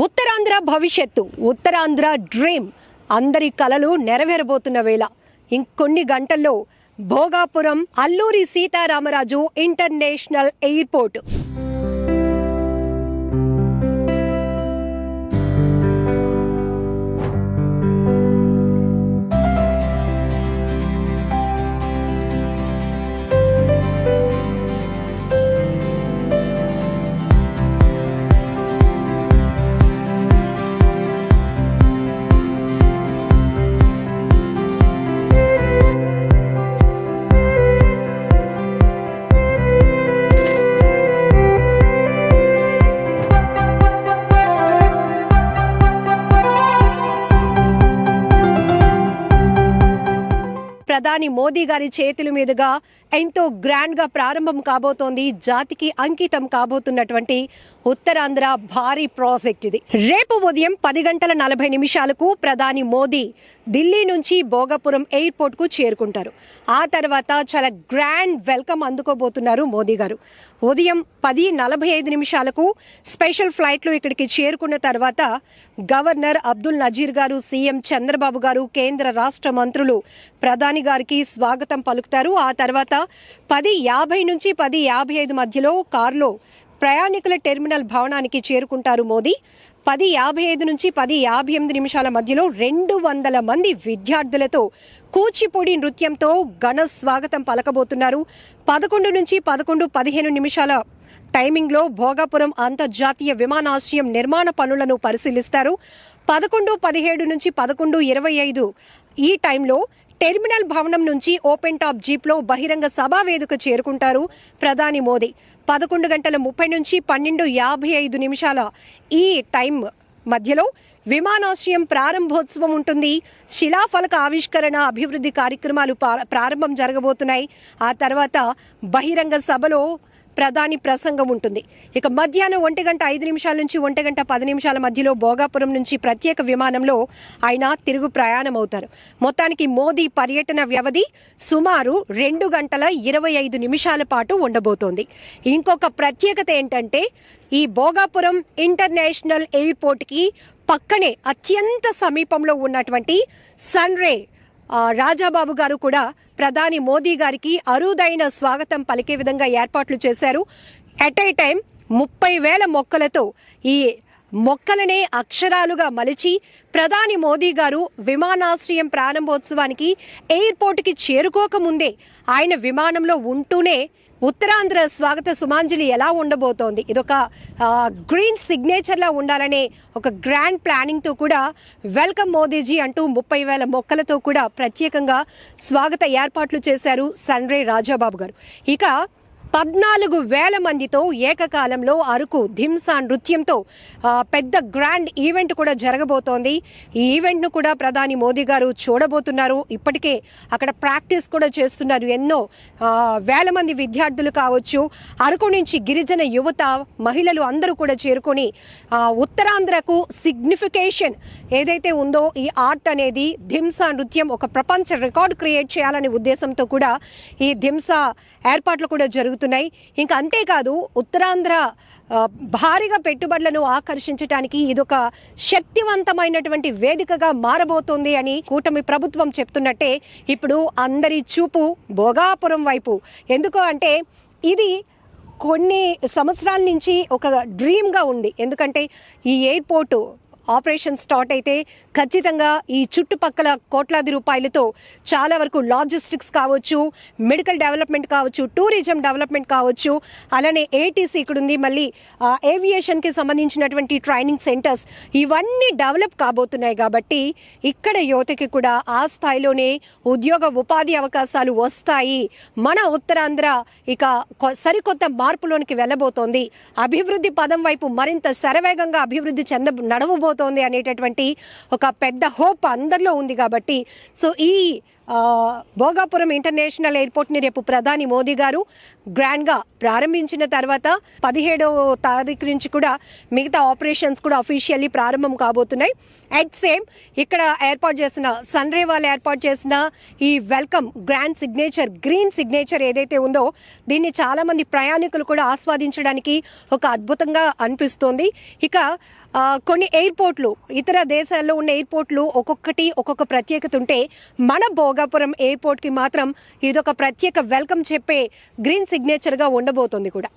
ఉత్తరాంధ్ర భవిష్యత్తు, ఉత్తరాంధ్ర డ్రీమ్ అందరి కలలు నెరవేరబోతున్న వేళ ఇంకొన్ని గంటల్లో భోగాపురం అల్లూరి సీతారామరాజు ఇంటర్నేషనల్ ఎయిర్పోర్ట్ ప్రధాని మోదీ గారి చేతుల మీదుగా ఎంతో గ్రాండ్ గా ప్రారంభం కాబోతోంది. జాతికి అంకితం కాబోతున్నటువంటి ఉత్తరాంధ్ర భారీ ప్రాజెక్ట్ ఇది. రేపు ఉదయం 10:40 ప్రధాని మోదీ ఢిల్లీ నుంచి భోగాపురం ఎయిర్పోర్ట్ కు చేరుకుంటారు. ఆ తర్వాత చాలా గ్రాండ్ వెల్కమ్ అందుకోబోతున్నారు మోదీ గారు. ఉదయం 10:45 స్పెషల్ ఫ్లైట్ లో ఇక్కడికి చేరుకున్న తర్వాత గవర్నర్ అబ్దుల్ నజీర్ గారు, సీఎం చంద్రబాబు గారు, కేంద్ర రాష్ట్ర మంత్రులు ప్రధాని గారికి స్వాగతం పలుకుతారు. ఆ తర్వాత 10:50 నుంచి 10:55 మధ్యలో కారులో ప్రయాణికుల టెర్మినల్ భవనానికి చేరుకుంటారు మోదీ. 10:55 నుంచి 10:58 మధ్యలో 200 మంది విద్యార్థులతో కూచిపూడి నృత్యంతో ఘన స్వాగతం పలకబోతున్నారు. 11 నుంచి 11:15 టైమింగ్లో భోగాపురం అంతర్జాతీయ విమానాశ్రయం నిర్మాణ పనులను పరిశీలిస్తారు. 11:17 నుంచి 11:25 ఈ టైంలో టెర్మినల్ భవనం నుంచి ఓపెన్ టాప్ జీప్లో బహిరంగ సభా వేదిక చేరుకుంటారు ప్రధాని మోదీ. 11:30 నుంచి 12:55 ఈ టైం మధ్యలో విమానాశ్రయం ప్రారంభోత్సవం ఉంటుంది. శిలాఫలక ఆవిష్కరణ, అభివృద్ధి కార్యక్రమాలు ప్రారంభం జరగబోతున్నాయి. ఆ తర్వాత బహిరంగ సభలో ప్రధాని ప్రసంగం ఉంటుంది. ఇక మధ్యాహ్నం 1:05 నుంచి 1:10 మధ్యలో భోగాపురం నుంచి ప్రత్యేక విమానంలో ఆయన తిరుగు ప్రయాణం అవుతారు. మొత్తానికి మోదీ పర్యటన వ్యవధి సుమారు 2:25 పాటు ఉండబోతోంది. ఇంకొక ప్రత్యేకత ఏంటంటే ఈ భోగాపురం ఇంటర్నేషనల్ ఎయిర్పోర్ట్కి పక్కనే అత్యంత సమీపంలో ఉన్నటువంటి సన్రే రాజాబాబు గారు కూడా ప్రధాని మోదీ గారికి అరుదైన స్వాగతం పలికే విధంగా ఏర్పాట్లు చేశారు. ఎట్ ఏ టైం 30,000 మొక్కలతో ఈ మొక్కలనే అక్షరాలుగా మలిచి ప్రధాని మోదీ గారు విమానాశ్రయం ప్రారంభోత్సవానికి ఎయిర్పోర్ట్కి చేరుకోకముందే ఆయన విమానంలో ఉంటూనే ఉత్తరాంధ్ర స్వాగత సుమాంజలి ఎలా ఉండబోతోంది, ఇదొక గ్రీన్ సిగ్నేచర్లా ఉండాలనే ఒక గ్రాండ్ ప్లానింగ్తో కూడా వెల్కమ్ మోదీజీ అంటూ 30,000 మొక్కలతో కూడా ప్రత్యేకంగా స్వాగత ఏర్పాట్లు చేశారు సన్రే రాజాబాబు గారు. ఇక 14,000 మందితో ఏకకాలంలో అరకు ధింసా నృత్యంతో పెద్ద గ్రాండ్ ఈవెంట్ కూడా జరగబోతోంది. ఈ ఈవెంట్ను కూడా ప్రధాని మోదీ గారు చూడబోతున్నారు. ఇప్పటికే అక్కడ ప్రాక్టీస్ కూడా చేస్తున్నారు. ఎన్నో వేల మంది విద్యార్థులు కావచ్చు, అరకు నుంచి గిరిజన యువత, మహిళలు అందరూ కూడా చేరుకొని ఉత్తరాంధ్రకు సిగ్నిఫికేషన్ ఏదైతే ఉందో ఈ ఆర్ట్ అనేది ధింసా నృత్యం ఒక ప్రపంచ రికార్డు క్రియేట్ చేయాలనే ఉద్దేశంతో కూడా ఈ ధింసా ఏర్పాట్లు కూడా జరుగుతున్నాయి. ఇంకా అంతేకాదు ఉత్తరాంధ్ర భారీగా పెట్టుబడులను ఆకర్షించడానికి ఇదొక శక్తివంతమైనటువంటి వేదికగా మారబోతోంది అని కూటమి ప్రభుత్వం చెప్తున్నట్టే ఇప్పుడు అందరి చూపు భోగాపురం వైపు. ఎందుకు అంటే ఇది కొన్ని సంవత్సరాల నుంచి ఒక డ్రీమ్గా ఉంది. ఎందుకంటే ఈ ఎయిర్పోర్టు ఆపరేషన్ స్టార్ట్ అయితే ఖచ్చితంగా ఈ చుట్టుపక్కల కోట్లాది రూపాయలతో చాలా వరకు లాజిస్టిక్స్ కావచ్చు, మెడికల్ డెవలప్మెంట్ కావచ్చు, టూరిజం డెవలప్మెంట్ కావచ్చు, అలానే ఏటీసీ ఇక్కడ ఉంది, మళ్ళీ ఏవియేషన్కి సంబంధించినటువంటి ట్రైనింగ్ సెంటర్స్ ఇవన్నీ డెవలప్ కాబోతున్నాయి. కాబట్టి ఇక్కడ యువతకి కూడా ఆ స్థాయిలోనే ఉద్యోగ ఉపాధి అవకాశాలు వస్తాయి. మన ఉత్తరాంధ్ర ఇక సరికొత్త మార్పులోనికి వెళ్ళబోతోంది. అభివృద్ధి పదం వైపు మరింత శరవేగంగా అభివృద్ధి నడవబోతోంది అనేటటువంటి ఒక పెద్ద హోప్ అందరిలో ఉంది. కాబట్టి సో ఈ భోగాపురం ఇంటర్నేషనల్ ఎయిర్పోర్ట్ని రేపు ప్రధాని మోదీ గారు గ్రాండ్గా ప్రారంభించిన తర్వాత 17వ తారీఖు నుంచి కూడా మిగతా ఆపరేషన్స్ కూడా అఫీషియల్లీ ప్రారంభం కాబోతున్నాయి. అట్ సేమ్ ఇక్కడ ఏర్పాటు చేసిన సన్రే వాళ్ళు ఏర్పాటు చేసిన ఈ welcome grand signature green signature ఏదైతే ఉందో దీన్ని చాలామంది ప్రయాణికులు కూడా ఆస్వాదించడానికి ఒక అద్భుతంగా అనిపిస్తోంది. ఇక కొన్ని ఎయిర్పోర్ట్లు ఇతర దేశాల్లో ఉన్న ఎయిర్పోర్ట్లు ఒక్కొక్కటి ఒక్కొక్క ప్రత్యేకత ఉంటే మన భోగాపురం ఎయిర్పోర్ట్కి మాత్రం ఇదొక ప్రత్యేక వెల్కమ్ చెప్పే గ్రీన్ సిగ్నేచర్గా ఉండబోతోంది కూడా.